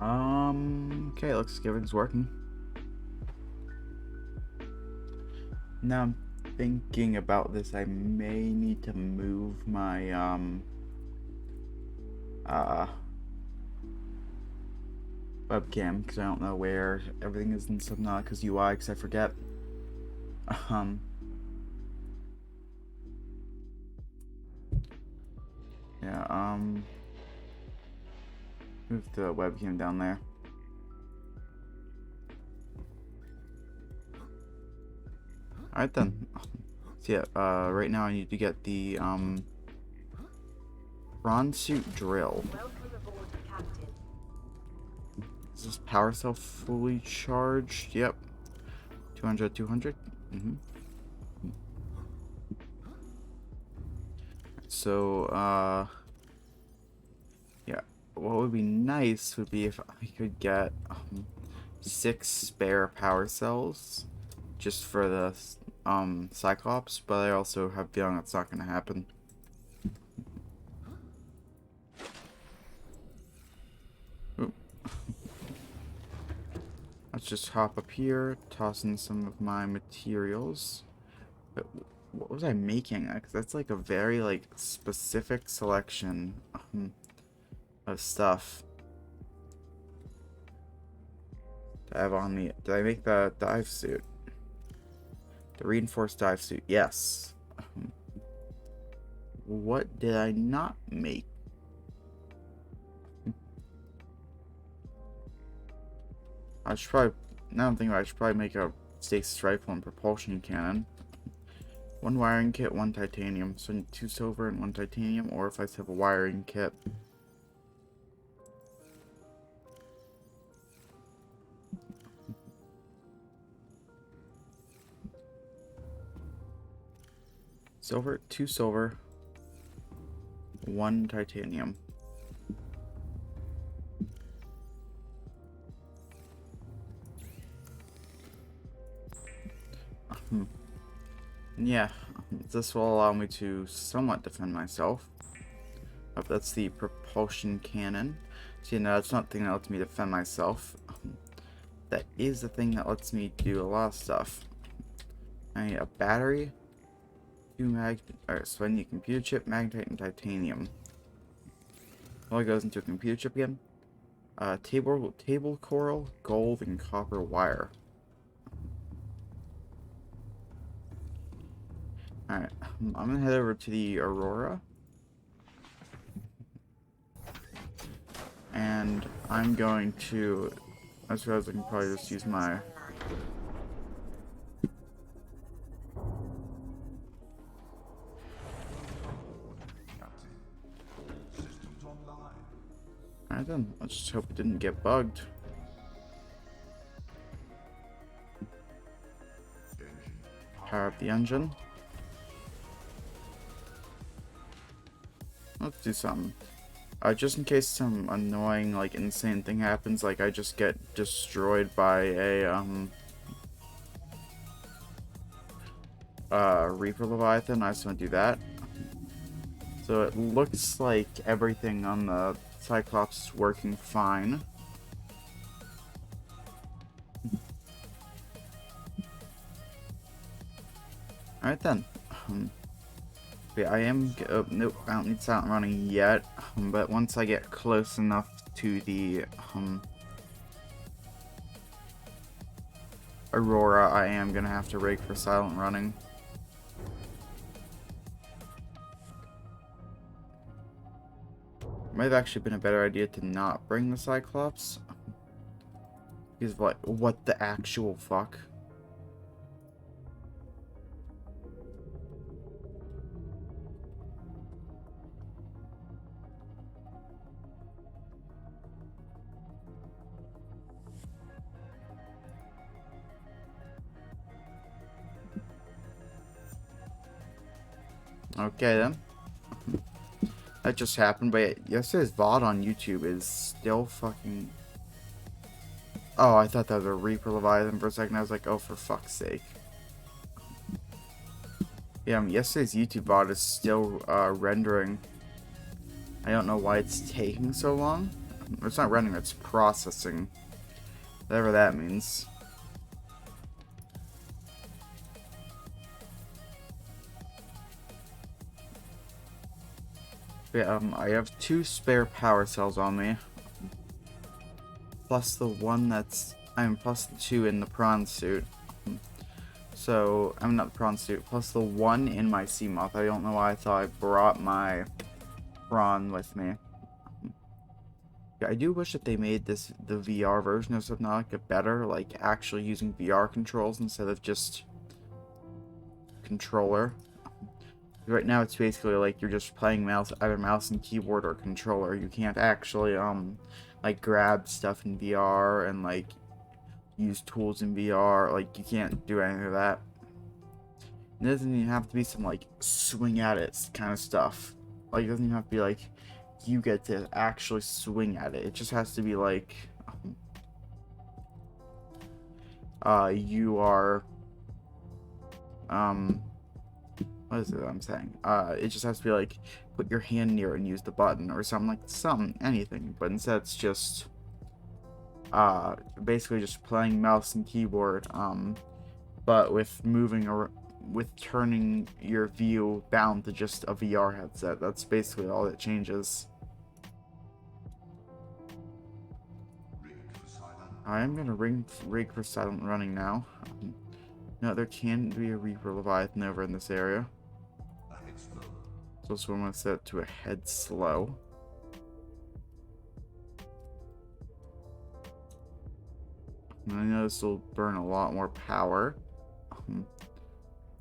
Okay, looks like everything's working. Now I'm thinking about this. I may need to move my, webcam, because I don't know where everything is in Subnautica's UI, because I forget. Um, yeah, move the webcam down there. Alright then. So yeah, right now I need to get the, prawn suit drill. Is this power cell fully charged? Yep. 200, 200. So, yeah. What would be nice would be if I could get 6 spare power cells just for the Cyclops, but I also have a feeling that's not going to happen. Let's just hop up here, toss in some of my materials. But what was I making? Because that's like a very like specific selection of stuff to have on me. Did I make the dive suit? The reinforced dive suit, yes. What did I not make? I should probably, now I'm thinking about it, I should probably make a stasis rifle and propulsion cannon. 1 wiring kit, 1 titanium. So I need 2 silver and 1 titanium, or if I just have a wiring kit. Silver, 2 silver, 1 titanium. Yeah, this will allow me to somewhat defend myself. That's the propulsion cannon. See, no, that's not the thing that lets me defend myself. That is the thing that lets me do a lot of stuff. I need a battery, 2 Alright, so I need a computer chip, magnetite, and titanium. All it goes into a computer chip again. Table coral, gold, and copper wire. Alright, I'm gonna head over to the Aurora. And I'm going to, I suppose I can probably just use my... Alright then, let's just hope it didn't get bugged. Power up the engine. Let's do something. Just in case some annoying, like, insane thing happens, like I just get destroyed by a, Reaper Leviathan, I just want to do that. So it looks like everything on the Cyclops is working fine. Alright then. Yeah, I am. Oh, nope, I don't need silent running yet. But once I get close enough to the Aurora, I am gonna have to rig for silent running. It might have actually been a better idea to not bring the Cyclops. Because what the actual fuck? Okay then. That just happened, but yesterday's VOD on YouTube is still fucking... Oh, I thought that was a Reaper Leviathan for a second. I was like, oh, for fuck's sake. Yeah, yesterday's YouTube VOD is still rendering. I don't know why it's taking so long. It's not running, it's processing. Whatever that means. Yeah, I have 2 spare power cells on me. Plus the one that's... plus the 2 in the prawn suit. So, I'm not the prawn suit. Plus the 1 in my sea moth. I don't know why I thought I brought my prawn with me. Yeah, I do wish that they made the VR version of Subnautica better, like actually using VR controls instead of just controller. Right now it's basically like you're just playing either mouse and keyboard or controller. You can't actually like grab stuff in VR and like use tools in VR. Like you can't do any of that. It doesn't even have to be some like swing at it kind of stuff. Like it doesn't even have to be like you get to actually swing at it. It just has to be like you are what is it I'm saying? It just has to be like put your hand near it and use the button or anything. But instead it's just basically just playing mouse and keyboard, but with turning your view bound to just a VR headset. That's basically all that changes. I am gonna rig for silent running now. No, there can be a Reaper Leviathan over in this area. So I'm gonna set it to a head slow. And I know this will burn a lot more power.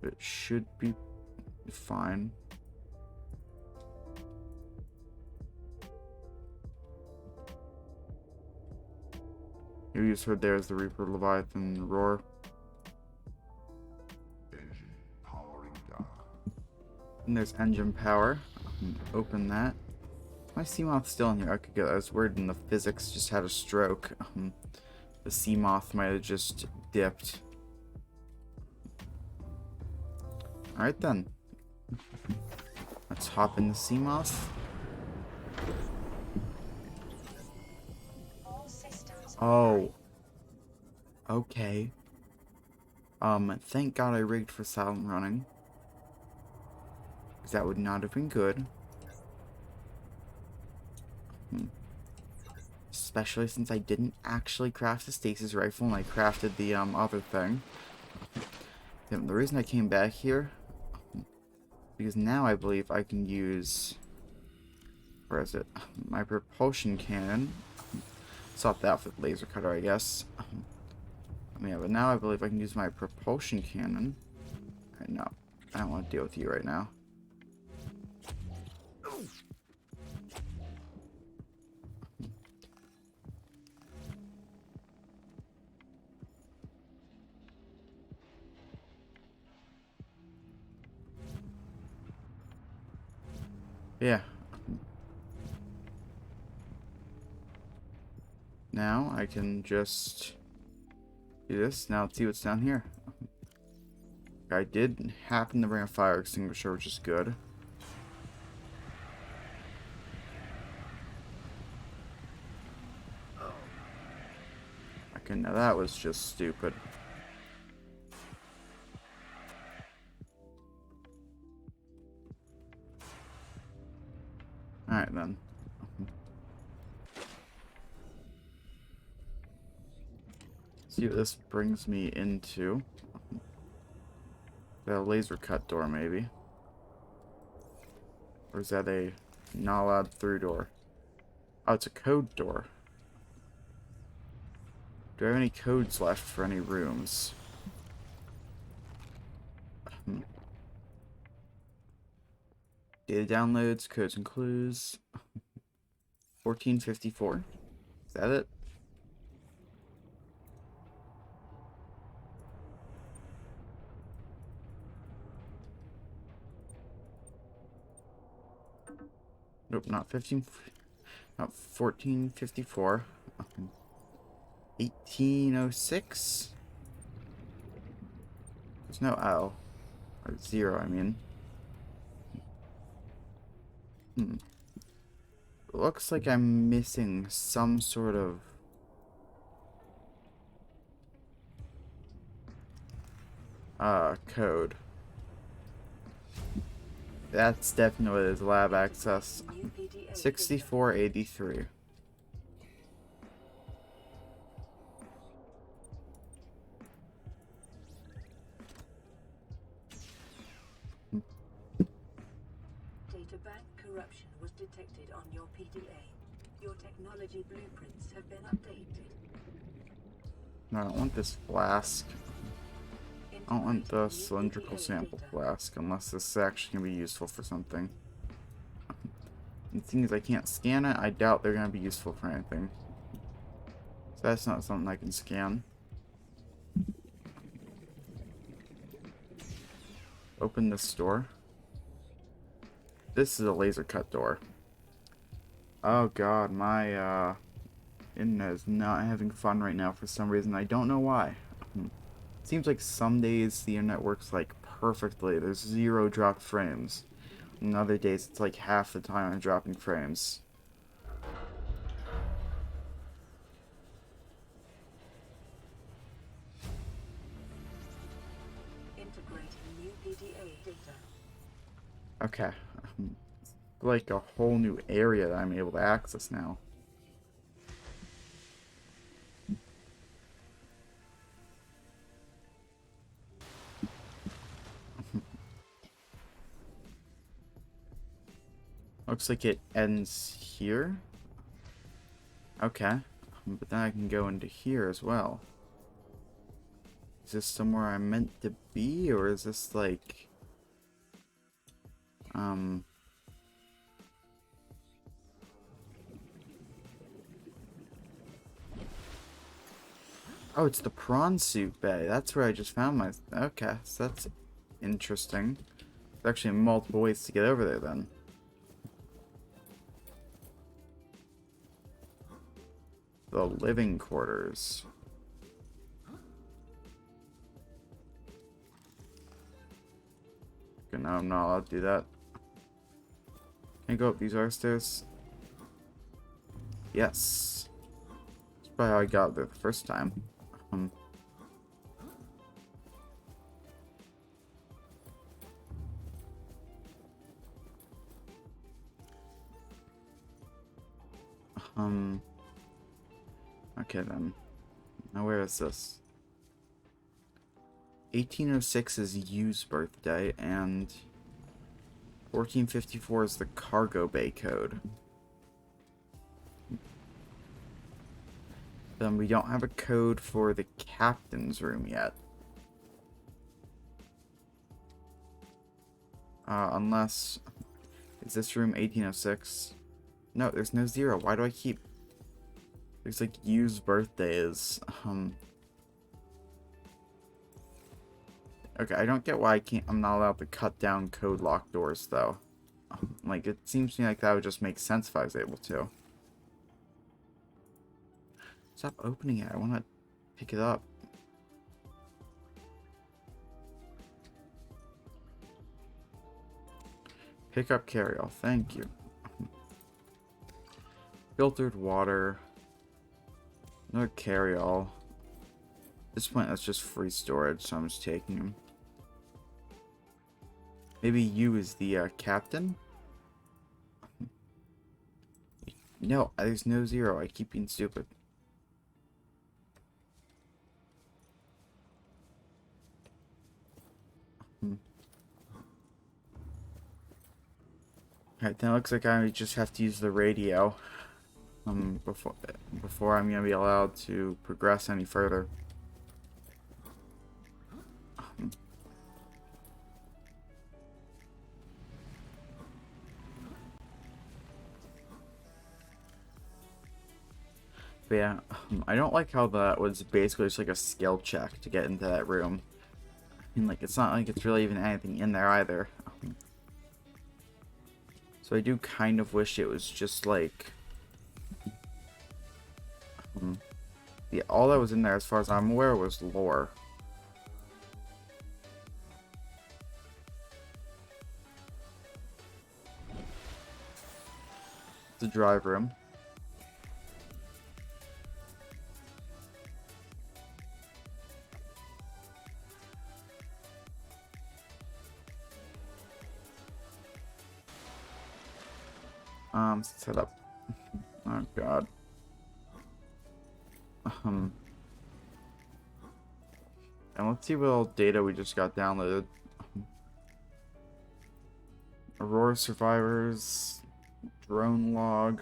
But it should be fine. You just heard there's the Reaper Leviathan roar. Engine powering down. And there's engine power. Open that. My Seamoth's still in here. Okay, good. I was worried when the physics just had a stroke. The Seamoth might have just dipped. Alright then. Let's hop in the Seamoth. Oh. Okay. Thank God I rigged for silent running. Because that would not have been good. Especially since I didn't actually craft the stasis rifle and I crafted the other thing. The reason I came back here, because now I believe I can use, where is it? My propulsion cannon. Swap that with laser cutter, I guess. Yeah, but now I believe I can use my propulsion cannon. No, I don't want to deal with you right now. Yeah. Now I can just do this. Now let's see what's down here. I did happen to bring a fire extinguisher, which is good. Okay, now that was just stupid. Alright then. See what this brings me into. That a laser cut door, maybe. Or is that a not allowed through door? Oh, it's a code door. Do I have any codes left for any rooms? Data downloads, codes and clues. 1454. Is that it? Nope, not 15. Not 1454. 1806. There's no L. Or 0, I mean. looks like I'm missing some sort of code. That's definitely his lab access. 6483. Data bank corruption was detected on your PDA. Your technology blueprints have been updated. No, I don't want this flask. I don't want the cylindrical sample flask unless this is actually going to be useful for something. The thing is, I can't scan it. I doubt they're going to be useful for anything. So that's not something I can scan. Open this door. This is a laser cut door. Oh god, my internet is not having fun right now for some reason. I don't know why. Seems like some days the internet works like perfectly. There's 0 dropped frames. And other days it's like half the time I'm dropping frames. Integrating new PDA data. Okay. Like a whole new area that I'm able to access now. Looks like it ends here. Okay. But then I can go into here as well. Is this somewhere I'm meant to be, or is this like... Oh, it's the prawn suit bay. That's where I just found my... Okay, so that's interesting. There's actually multiple ways to get over there, then. The living quarters. Okay, no, I'm not allowed to do that. Can I go up these other stairs? Yes. That's probably how I got there the first time. Okay then. Now where is this? 1806 is Yu's birthday, and 1454 is the cargo bay code. Then we don't have a code for the captain's room yet. Unless... Is this room 1806? No, there's no 0. Why do I keep... Looks like Yu's birthday is... Okay, I don't get why I'm not allowed to cut down code lock doors, though. Like, it seems to me like that would just make sense if I was able to. Stop opening it. I want to pick it up. Pick up carry-all. Thank you. Filtered water. Another carry-all. At this point, that's just free storage, so I'm just taking them. Maybe you is the captain? No, there's no 0. I keep being stupid. Alright, then it looks like I just have to use the radio. Before I'm gonna be allowed to progress any further. But yeah, I don't like how that was basically just like a skill check to get into that room. I mean, like, it's not like it's really even anything in there either. So I do kind of wish it was just like... Yeah, all that was in there, as far as I'm aware, was lore. The drive room. Set up. Oh god. And let's see what all data we just got downloaded. Aurora survivors, drone log.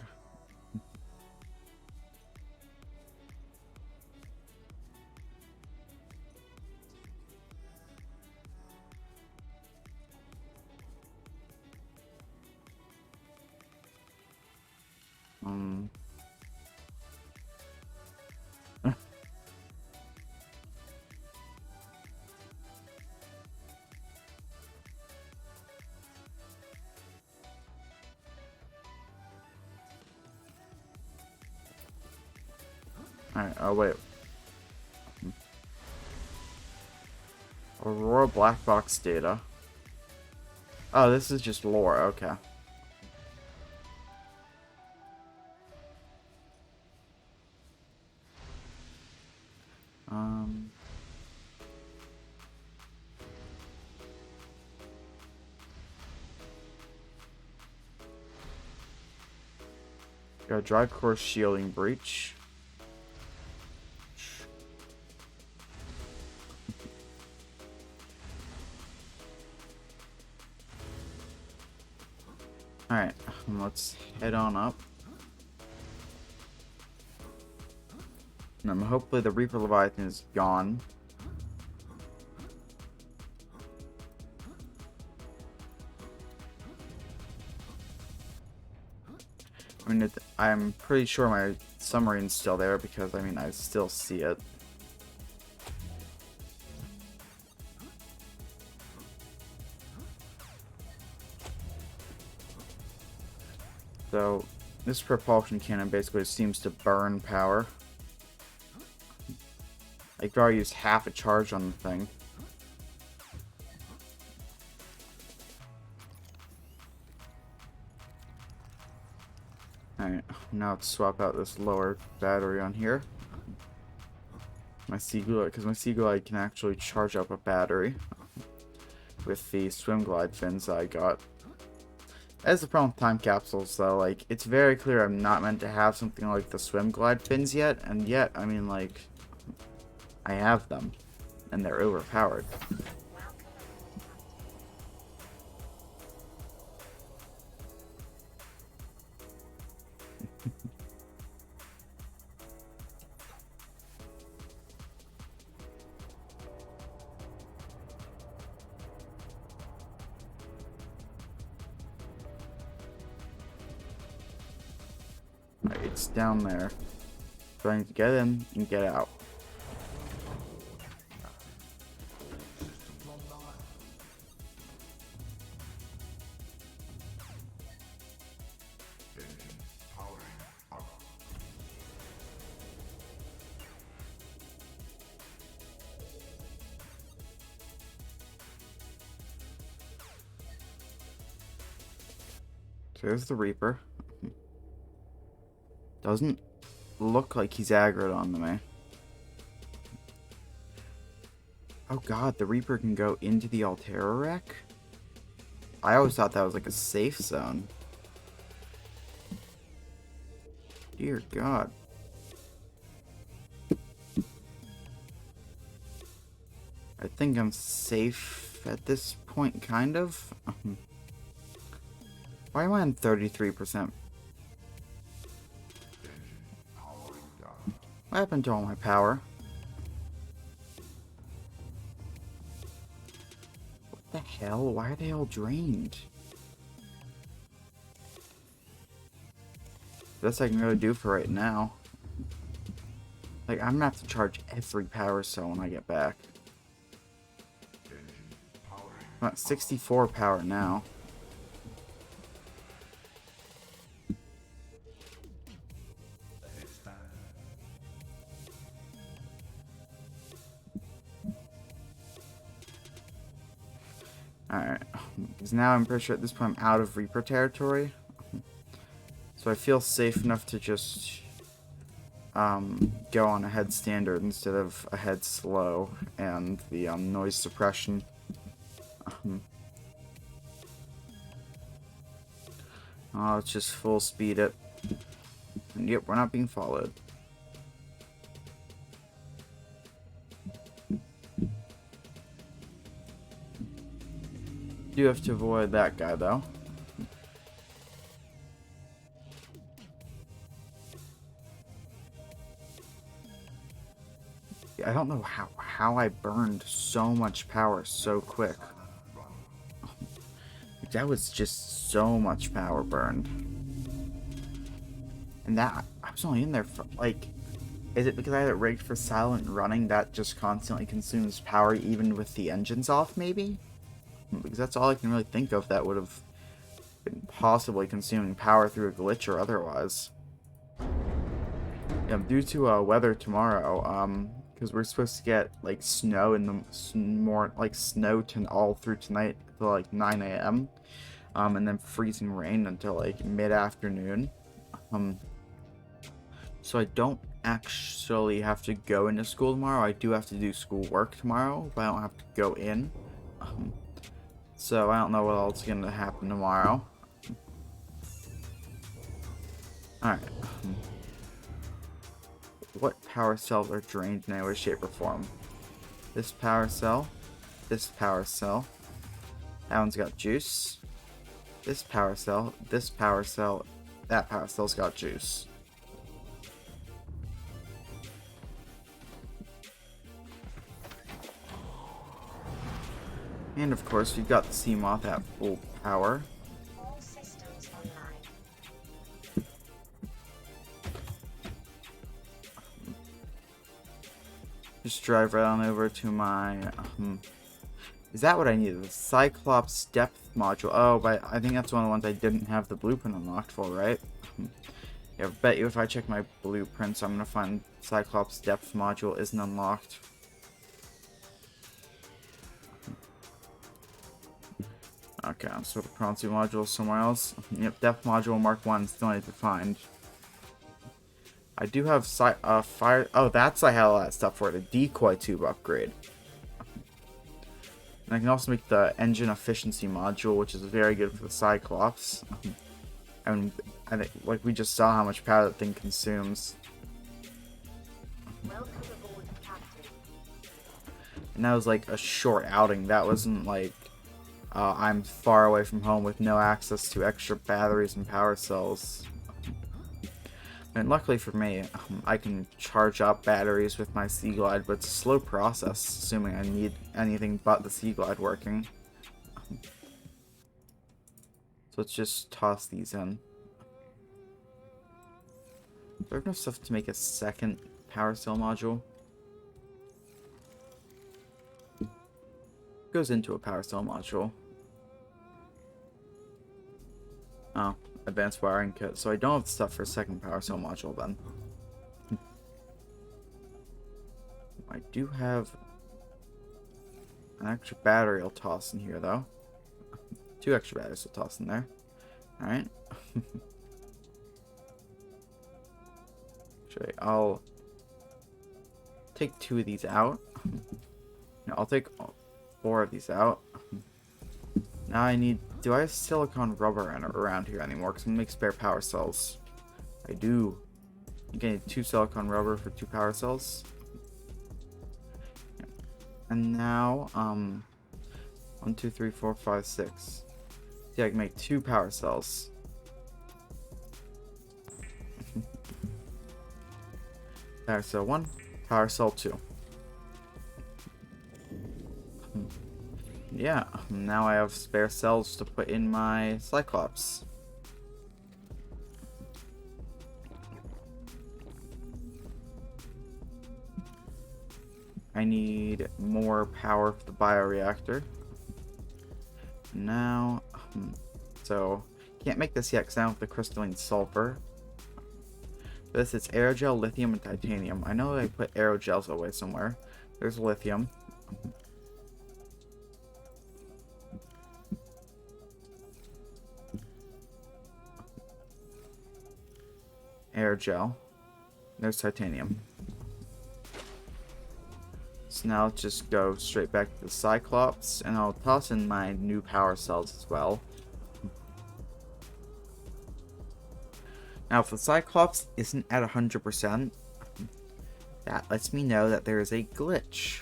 Alright, oh wait. Aurora black box data. Oh, this is just lore, okay. Got drive course shielding breach. Alright, let's head on up. And hopefully the Reaper Leviathan is gone. I mean, I'm pretty sure my submarine's still there because, I mean, I still see it. So, this propulsion cannon basically seems to burn power. I could already use half a charge on the thing. Alright, now let's swap out this lower battery on here. My Seagull, because my Seagull can actually charge up a battery with the swim glide fins I got. That's the problem with time capsules, though. Like, it's very clear I'm not meant to have something like the swim glide fins yet, and yet, I mean, like, I have them, and they're overpowered. Right, it's down there. So I need to get in and get out. So there's the Reaper. Doesn't look like he's aggroed onto me. Oh god, the Reaper can go into the Altera wreck? I always thought that was like a safe zone. Dear god. I think I'm safe at this point, kind of. Why am I on 33%? What happened to all my power? What the hell? Why are they all drained? Best I can really do for right now. Like, I'm gonna have to charge every power cell when I get back. I'm at 64 power now. Alright, because now I'm pretty sure at this point I'm out of Reaper territory. So I feel safe enough to just go on a head standard instead of a head slow and the noise suppression. Let's just full speed it. And yep, we're not being followed. Do have to avoid that guy though. I don't know how I burned so much power so quick. That was just so much power burned. And that, I was only in there for, like, is it because I had it rigged for silent running that just constantly consumes power even with the engines off, maybe? Because that's all I can really think of that would have been possibly consuming power through a glitch or otherwise. Yeah, due to weather tomorrow, because we're supposed to get like snow in the more like snow all through tonight till like 9 a.m. And then freezing rain until like mid-afternoon. So I don't actually have to go into school tomorrow. I do have to do school work tomorrow, but I don't have to go in. So I don't know what else is going to happen tomorrow. Alright. What power cells are drained in any way, shape, or form? This power cell. This power cell. That one's got juice. This power cell. This power cell. That power cell's got juice. And of course, we've got the Seamoth at full power. All systems online. Just drive right on over to my. Is that what I needed? The Cyclops depth module. Oh, but I think that's one of the ones I didn't have the blueprint unlocked for, right? Yeah, I bet you if I check my blueprints, I'm gonna find Cyclops depth module isn't unlocked. Okay, so the Pronto module is somewhere else. Yep, depth module Mark 1 still need to find. I do have fire. Oh, that's I had all that stuff for the decoy tube upgrade. And I can also make the engine efficiency module, which is very good for the Cyclops. And I think, like we just saw how much power that thing consumes. Welcome aboard, Captain. And that was like a short outing. That wasn't like I'm far away from home with no access to extra batteries and power cells. And luckily for me, I can charge up batteries with my Sea Glide, but it's a slow process, assuming I need anything but the Sea Glide working. So let's just toss these in. Do I have enough stuff to make a second power cell module? Goes into a power cell module. Oh, advanced wiring kit. So I don't have the stuff for a second power cell module then. I do have an extra battery I'll toss in here though. 2 extra batteries I'll toss in there. Alright. Actually, I'll take 2 of these out. No, I'll take 4 of these out. Now I need... Do I have silicon rubber around here anymore? Because I'm going to make spare power cells. I do. I'm getting 2 silicon rubber for 2 power cells. And now, 1, 2, 3, 4, 5, 6. See, I can make 2 power cells. Power cell 1, power cell 2. Yeah, now I have spare cells to put in my Cyclops. I need more power for the bioreactor. Now, so can't make this yet because I don't have the crystalline sulfur. This is aerogel, lithium, and titanium. I know I put aerogels away somewhere. There's lithium. air gel. There's titanium. So now let's just go straight back to the Cyclops, and I'll toss in my new power cells as well. Now, if the Cyclops isn't at 100%, that lets me know that there is a glitch.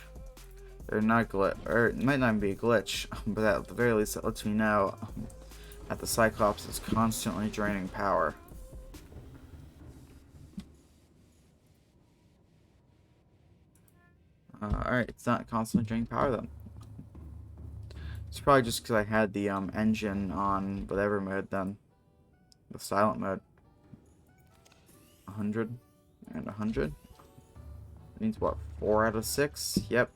Or not glitch, or it might not even be a glitch, but at the very least, it lets me know that the Cyclops is constantly draining power. Alright, it's not constantly draining power then. It's probably just because I had the engine on whatever mode then. The silent mode. 100 and 100. Means what? 4 out of 6? Yep.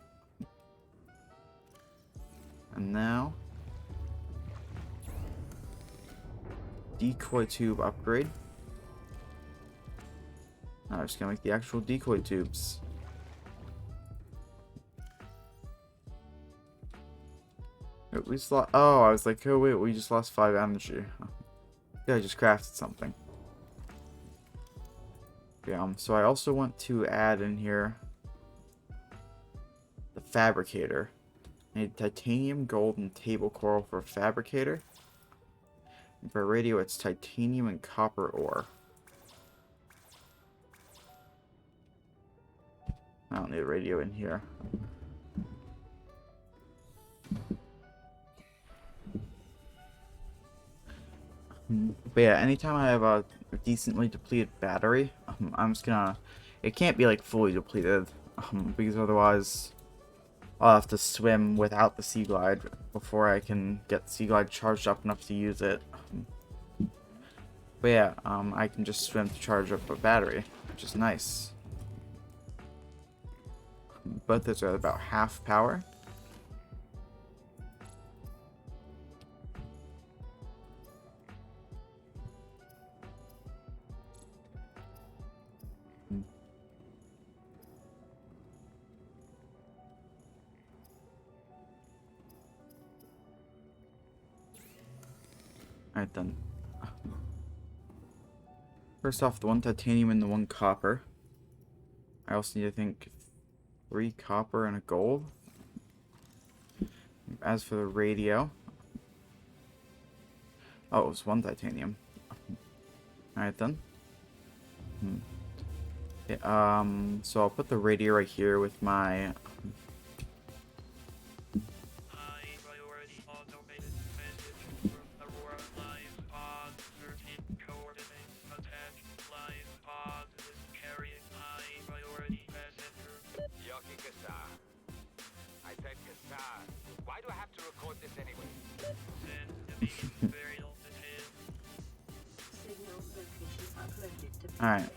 And now, decoy tube upgrade. Now I'm just gonna make the actual decoy tubes. We just lost. Oh, I was like, oh wait, we just lost 5 energy. Yeah, I just crafted something. Yeah, so I also want to add in here the fabricator. I need titanium, gold, and table coral for a fabricator. And for radio, it's titanium and copper ore. I don't need a radio in here. But yeah, anytime I have a decently depleted battery, I'm just gonna... It can't be like fully depleted, because otherwise I'll have to swim without the Sea Glide before I can get the Sea Glide charged up enough to use it. But yeah, I can just swim to charge up a battery, which is nice. Both those are about half power. Alright then. First off, the 1 titanium and the 1 copper. I also need, I think, 3 copper and a gold. As for the radio... Oh, it was 1 titanium. Alright then. Yeah, so I'll put the radio right here with my... Why do I have to record this anyway? Signal location uploaded to Alright,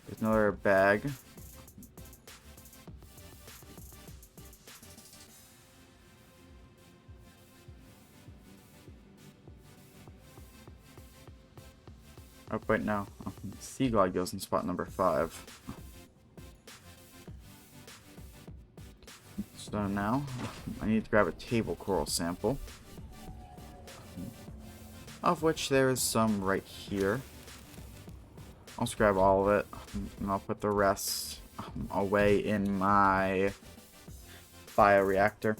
there's another bag. Oh, wait, no. Sea Glide goes in spot number 5. So now, I need to grab a table coral sample. Of which there is some right here. I'll just grab all of it, and I'll put the rest away in my bioreactor.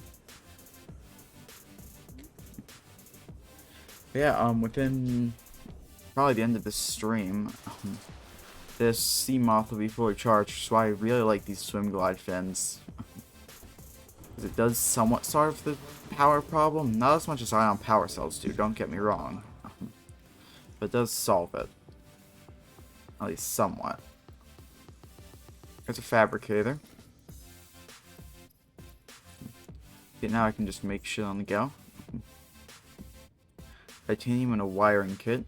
Yeah, within probably the end of this stream, this sea moth will be fully charged, which is why I really like these swim glide fins. Because it does somewhat solve the power problem. Not as much as ion power cells do, don't get me wrong. But it does solve it. At least somewhat. There's a fabricator. Okay, now I can just make shit on the go. Titanium and a wiring kit.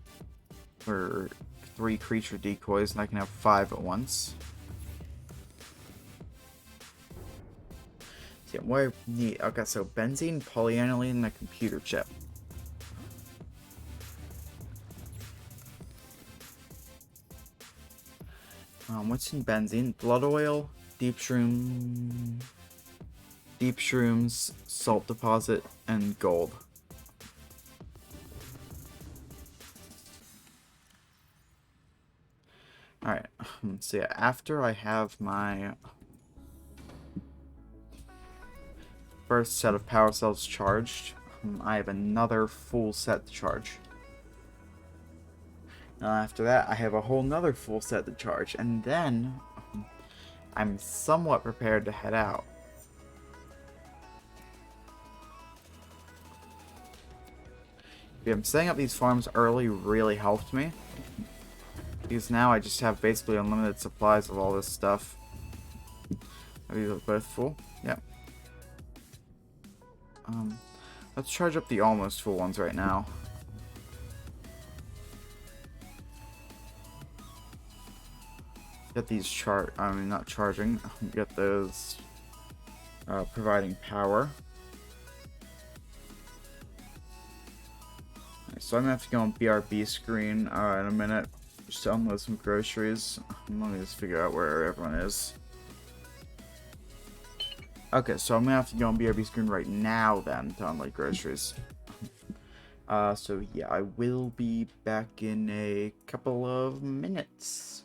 For 3 creature decoys, and I can have 5 at once. So yeah, what I need, okay, so benzene, polyaniline, and a computer chip. What's in benzene? Blood oil, Deep shroom, deep shrooms, salt deposit, and gold. Alright, so yeah, after I have my first set of power cells charged, I have another full set to charge. Now after that, I have a whole nother full set to charge, and then I'm somewhat prepared to head out. Yeah, setting up these farms early really helped me, because now I just have basically unlimited supplies of all this stuff. Are these both full? Yep. Let's charge up the almost full ones right now. Get these not charging. Get those providing power. So I'm gonna have to go on BRB screen in a minute. Just to unload some groceries. Let me just figure out where everyone is. Okay, so I'm gonna have to go on BRB screen right now then to unload groceries. So yeah, I will be back in a couple of minutes.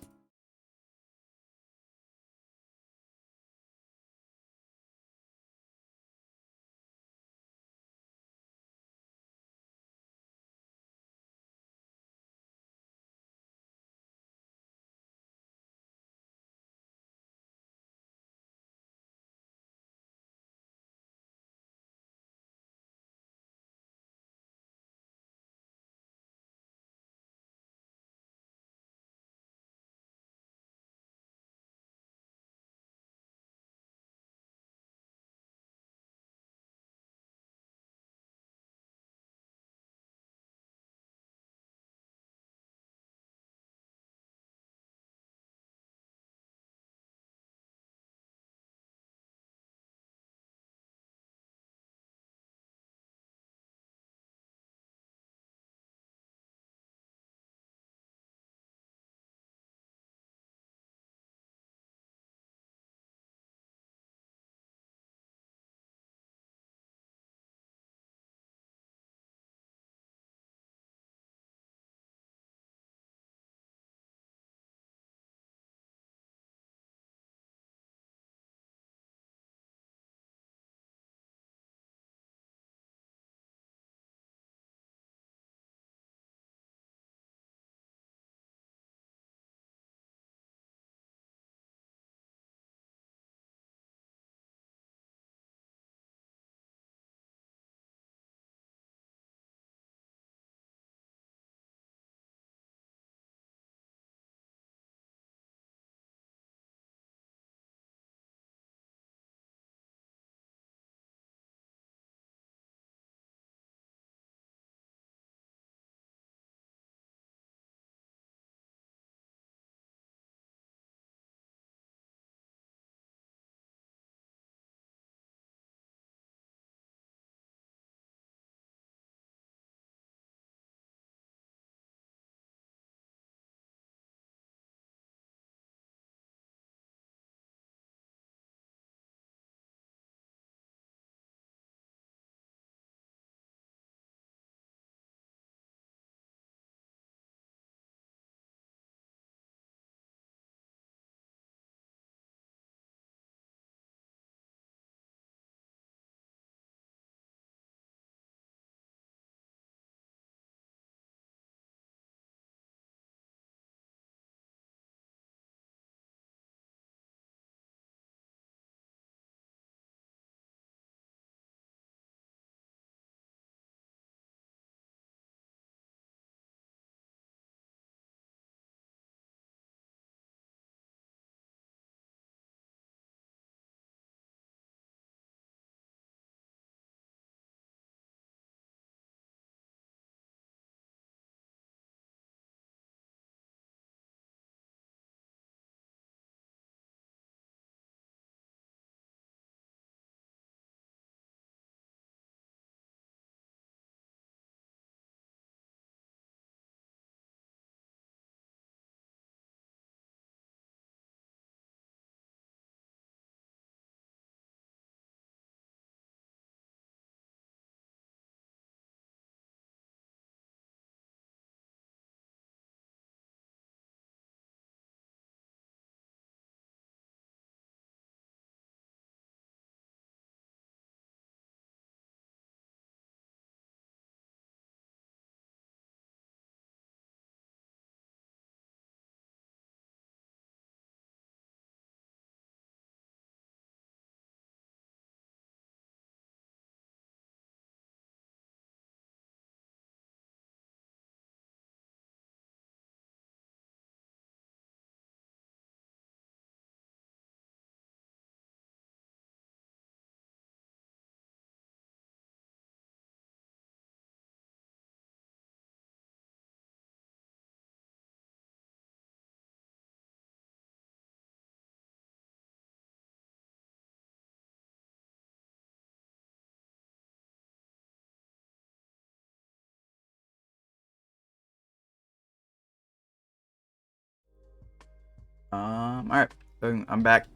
Alright. I'm back.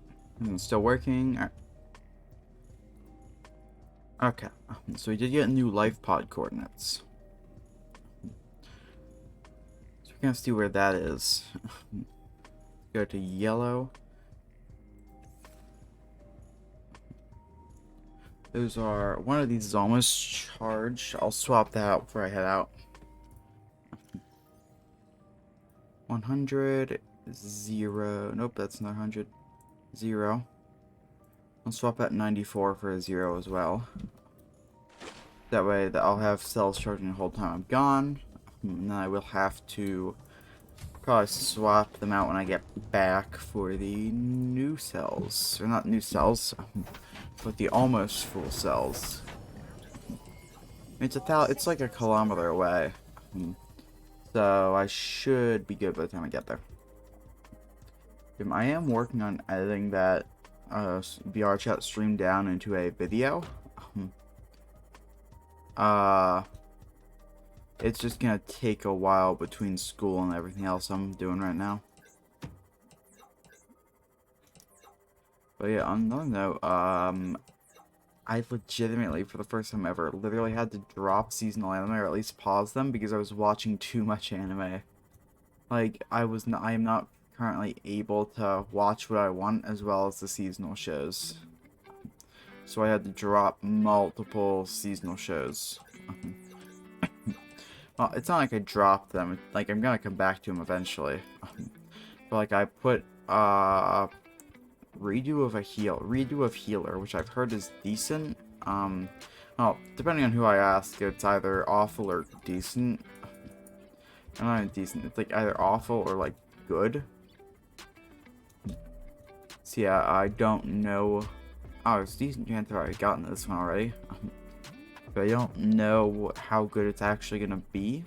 I'm still working. Alright. Okay. So we did get new life pod coordinates. So we're gonna see where that is. Go to yellow. Those are, one of these is almost charged. I'll swap that out before I head out. 100, 0. Nope, that's not 100. 0. I'll swap out 94 for a 0 as well. That way that I'll have cells charging the whole time I'm gone. And then I will have to probably swap them out when I get back for the new cells. Or not new cells, but the almost full cells. It's like a kilometer away. So I should be good by the time I get there. I am working on editing that VR chat stream down into a video. It's just gonna take a while between school and everything else I'm doing right now. But yeah, on another note, I legitimately, for the first time ever, literally had to drop seasonal anime, or at least pause them, because I was watching too much anime. Like, I am not currently able to watch what I want, as well as the seasonal shows. So I had to drop multiple seasonal shows. Well, it's not like I dropped them, like, I'm gonna come back to them eventually. But, like, I put, redo of Healer, which I've heard is decent. Well, depending on who I ask, it's either awful or decent. Not even decent, it's like either awful or like good. So yeah, I don't know. Oh, it's decent chance I've already gotten this one already. But I don't know how good it's actually gonna be.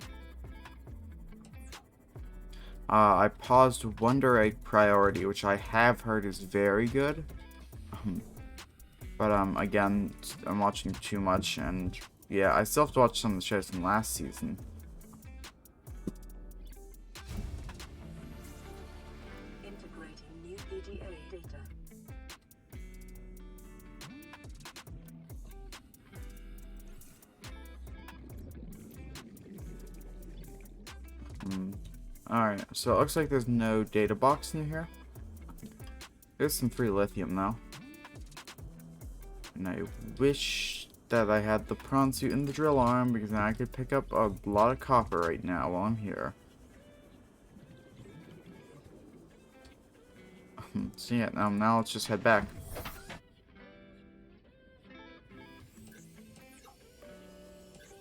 I paused Wonder Egg Priority, which I have heard is very good. But again, I'm watching too much, and yeah, I still have to watch some of the shows from last season. Integrating new PDA data. Alright, so it looks like there's no data box in here. There's some free lithium though. And I wish that I had the prawn suit and the drill arm, because then I could pick up a lot of copper right now while I'm here. So yeah, now let's just head back.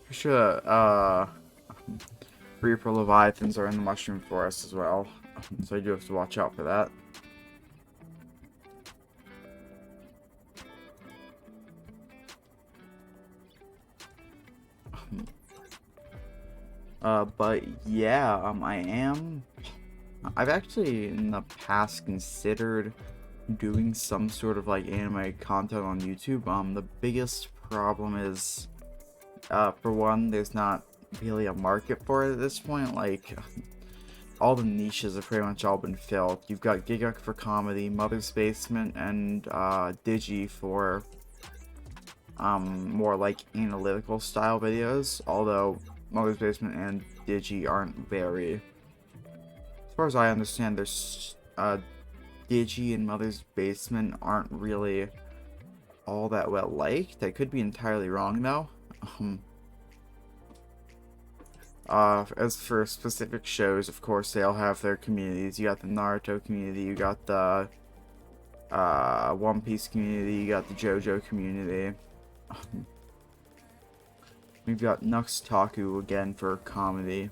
For sure, Reaper Leviathans are in the Mushroom Forest as well, so I do have to watch out for that. But yeah, I've actually in the past considered doing some sort of like anime content on YouTube. The biggest problem is, for one, there's not really a market for it at this point. Like, all the niches have pretty much all been filled. You've got Giga for comedy, Mother's Basement, and Digi for more like analytical style videos, although Mother's Basement and Digi aren't very, as far as I understand, there's Digi and Mother's Basement aren't really all that well liked. I could be entirely wrong though. As for specific shows, of course, they all have their communities. You got the Naruto community, you got the One Piece community, you got the JoJo community. We've got Nux Taku again for comedy.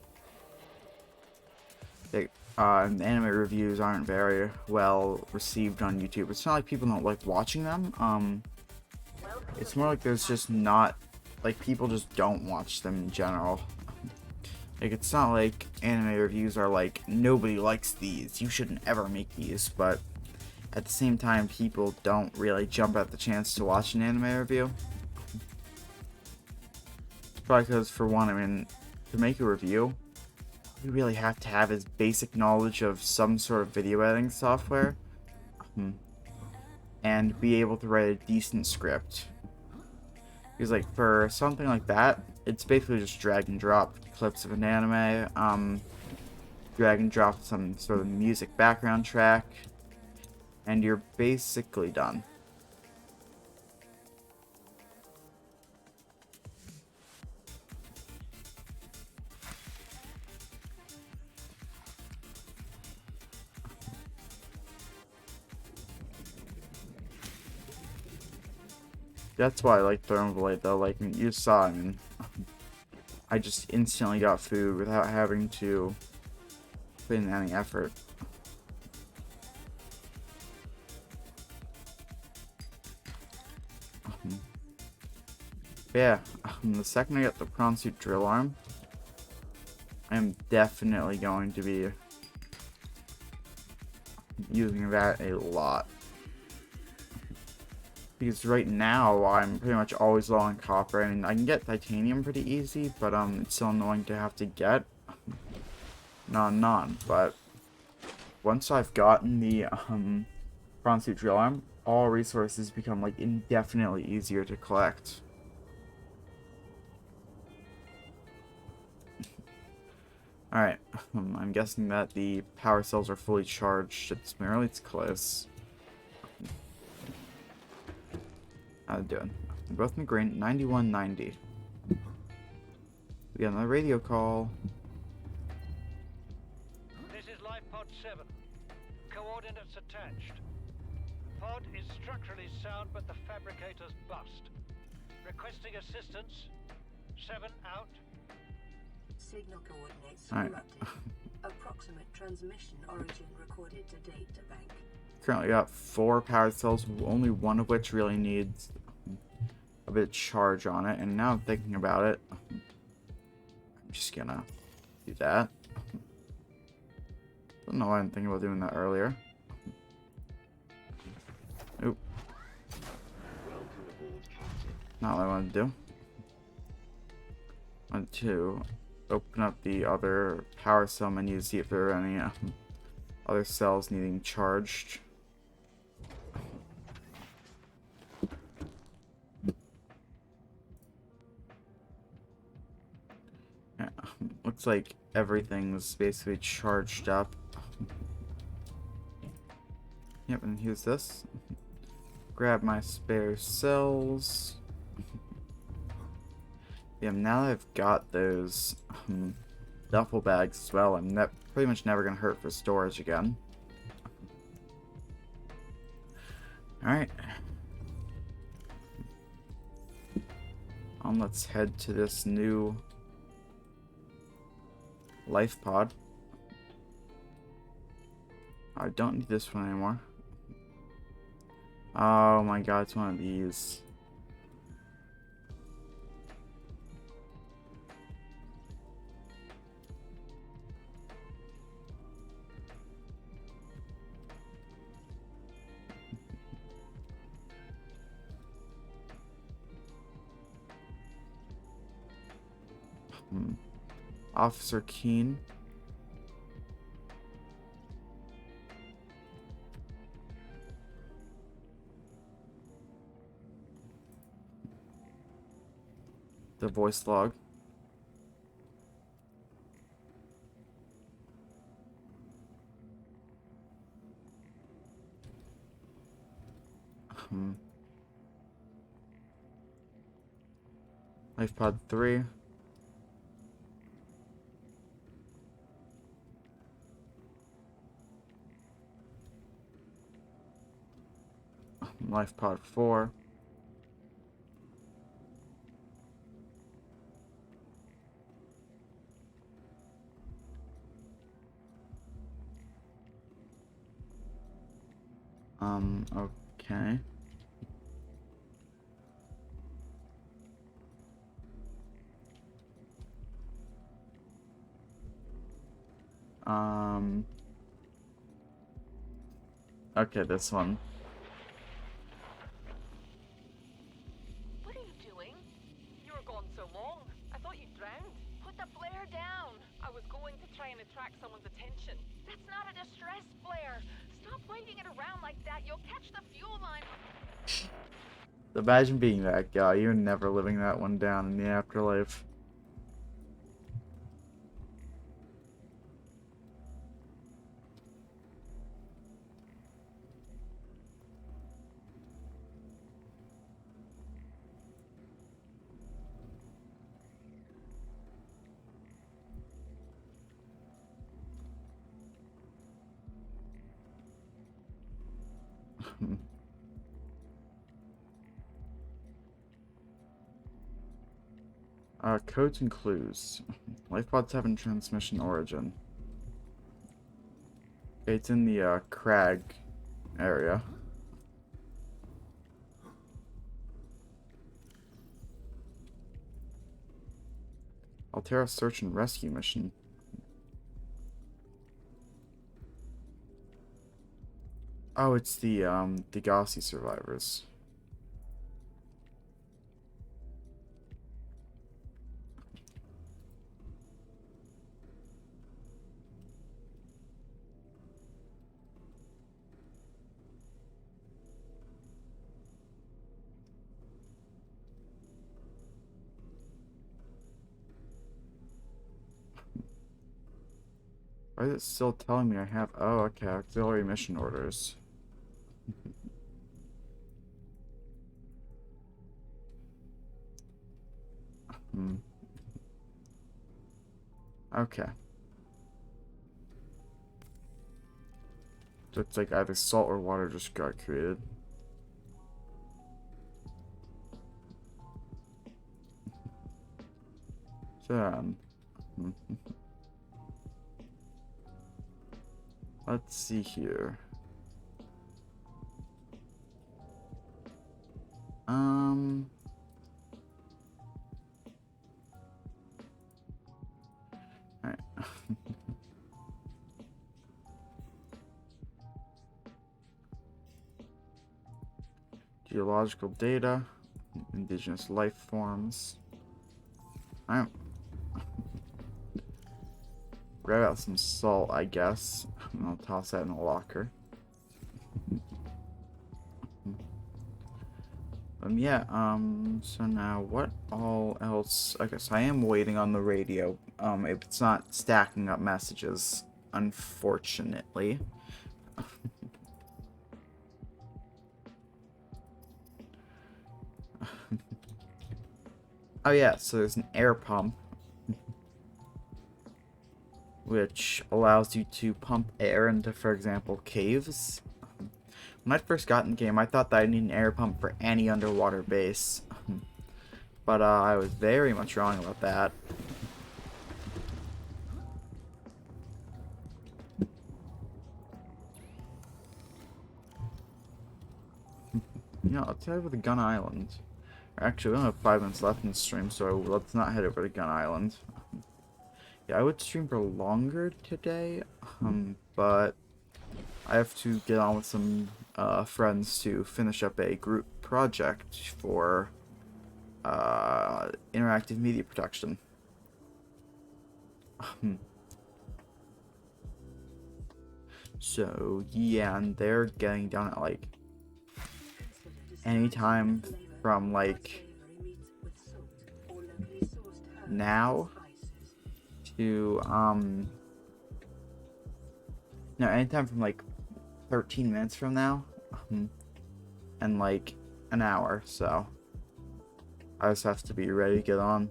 Anime reviews aren't very well received on YouTube. It's not like people don't like watching them. It's more like there's just not, like, people just don't watch them in general. Like, it's not like anime reviews are like, nobody likes these, you shouldn't ever make these, but at the same time, people don't really jump at the chance to watch an anime review. Probably because, for one, I mean, to make a review, you really have to have is basic knowledge of some sort of video editing software, and be able to write a decent script. Because like for something like that, it's basically just drag and drop clips of an anime, drag and drop some sort of music background track, and you're basically done. That's why I like Thermoblade though, like you saw, I mean, I just instantly got food without having to put in any effort. Yeah, the second I get the prawn suit drill arm, I'm definitely going to be using that a lot. Because right now, I'm pretty much always low on copper. I mean, I can get titanium pretty easy, but it's still annoying to have to get. None. But once I've gotten the prawn suit drill arm, all resources become like indefinitely easier to collect. Alright, I'm guessing that the power cells are fully charged. It's close. How's it doing? They're both in the green. 9190. We got another radio call. This is Life Pod 7. Coordinates attached. Pod is structurally sound, but the fabricator's bust. Requesting assistance. 7 out. Signal coordinates Alright. corrupted. Approximate transmission origin recorded to data bank. Currently got 4 power cells, only one of which really needs a bit of charge on it. And now I'm thinking about it, I'm just gonna do that. Don't know why I'm thinking about doing that earlier. Oop. Not what I wanted to do. I wanted to open up the other power cell menu to see if there are any other cells needing charged. Yeah, looks like everything's basically charged up. Yep, and here's this. Grab my spare cells. Yeah, now that I've got those duffel bags as well, I'm pretty much never going to hurt for storage again. Alright. Let's head to this new life pod. I don't need this one anymore. Oh my god, it's one of these. Officer Keen. The voice log. Life pod 3. Life pod 4. Okay. Okay, this one. What are you doing? You were gone so long. I thought you drowned. Put the flare down. I was going to try and attract someone's attention. That's not a distress flare. Stop waving it around like that. You'll catch the fuel line. Imagine being that guy. You're never living that one down in the afterlife. Codes and clues. Lifepod 7 transmission origin. It's in the crag area. Altera search and rescue mission. Oh, it's the Degassi survivors. Why is it still telling me I have... Oh, okay, auxiliary mission orders. Okay. So it's like either salt or water just got created. So, let's see here. Alright. Geological data, indigenous life forms. Alright. Grab out some salt, I guess. And I'll toss that in a locker. Yeah, so now what all else? I guess I am waiting on the radio. It's not stacking up messages, unfortunately. Oh yeah, so there's an air pump, which allows you to pump air into, for example, caves. When I first got in the game, I thought that I'd need an air pump for any underwater base. But I was very much wrong about that. Yeah, let's head over to Gun Island. Actually, we only have 5 minutes left in the stream, so let's not head over to Gun Island. Yeah, I would stream for longer today, but I have to get on with some friends to finish up a group project for interactive media production. So yeah, and they're getting done at like anytime from like now to no, anytime from like 13 minutes from now and like an hour, so I just have to be ready to get on.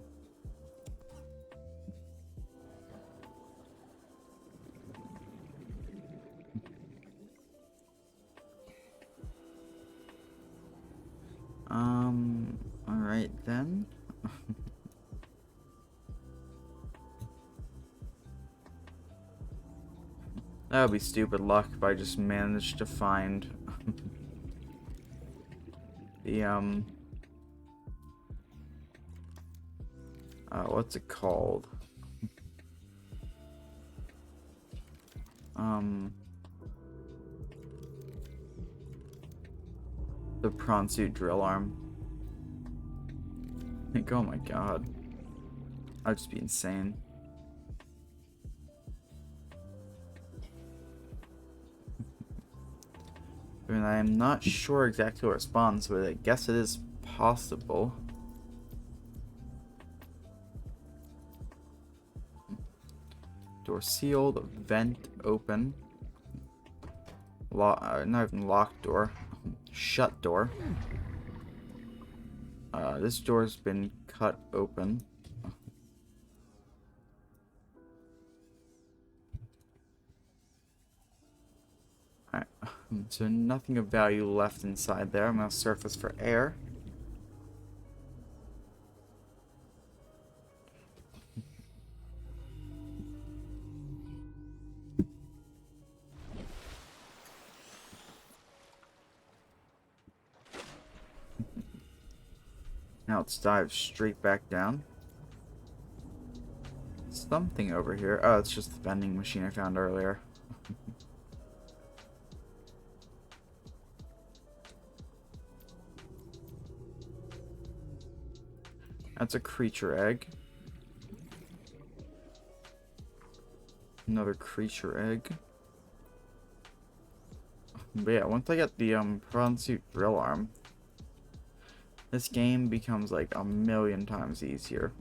Alright then. That would be stupid luck if I just managed to find the what's it called? The prawn suit drill arm. Like, oh my god. I'd just be insane. and I'm not sure exactly what responds, but I guess it is possible. Door sealed, vent open. Not even locked door. Shut door. This door's been cut open. Alright, so nothing of value left inside there. I'm gonna surf this for air. Now let's dive straight back down. Something over here. Oh, it's just the vending machine I found earlier. That's a creature egg. Another creature egg. But yeah, once I get the prawn suit drill arm, this game becomes like a million times easier.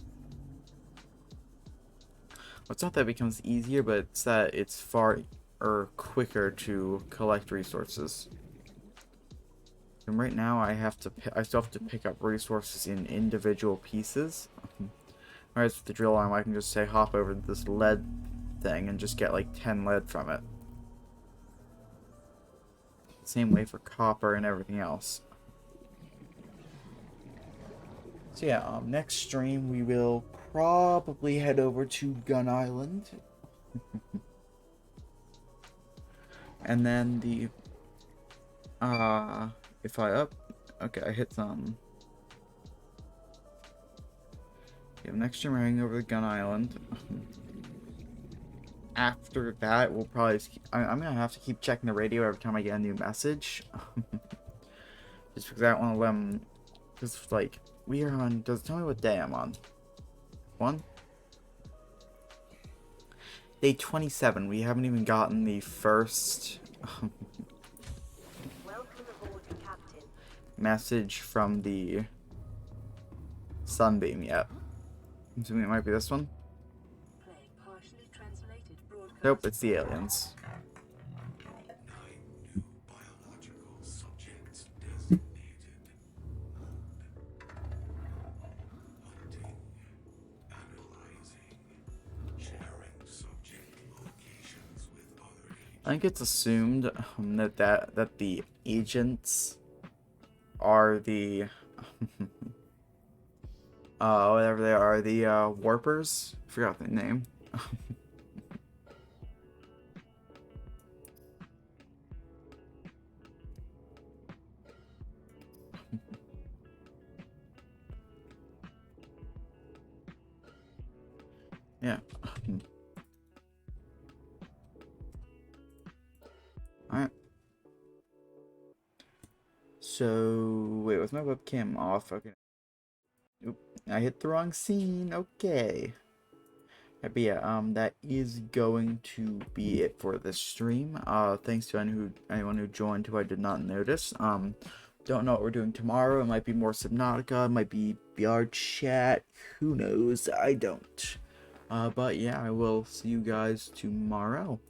Well, it's not that it becomes easier, but it's that it's far quicker to collect resources. And right now I still have to pick up resources in individual pieces. Whereas with the drill arm, I can just say hop over this lead thing and just get like 10 lead from it. Same way for copper and everything else. So yeah, next stream we will probably head over to Gun Island. And then the if I I hit some. Yeah, next stream we're heading over to Gun Island. After that, we'll probably I'm gonna have to keep checking the radio every time I get a new message. Just because I don't want to let them. Just like we are on. Does it tell me what day I'm on? Day 27. We haven't even gotten the first Welcome aboard, Captain. message from the Sunbeam yet. I'm assuming it might be this one. Play partially translated broadcast. Nope, it's the aliens. 9 new biological subjects designated. Hunting, analyzing, sharing subject locations with other agents. I think it's assumed that the agents are the whatever they are, the warpers. I forgot the name. Yeah. Alright. So, wait, was my webcam off? Okay. Oop, I hit the wrong scene. Okay. But yeah, that is going to be it for this stream. Thanks to anyone who joined who I did not notice. Don't know what we're doing tomorrow. It might be more Subnautica. It might be BR chat. Who knows? I don't. But yeah, I will see you guys tomorrow.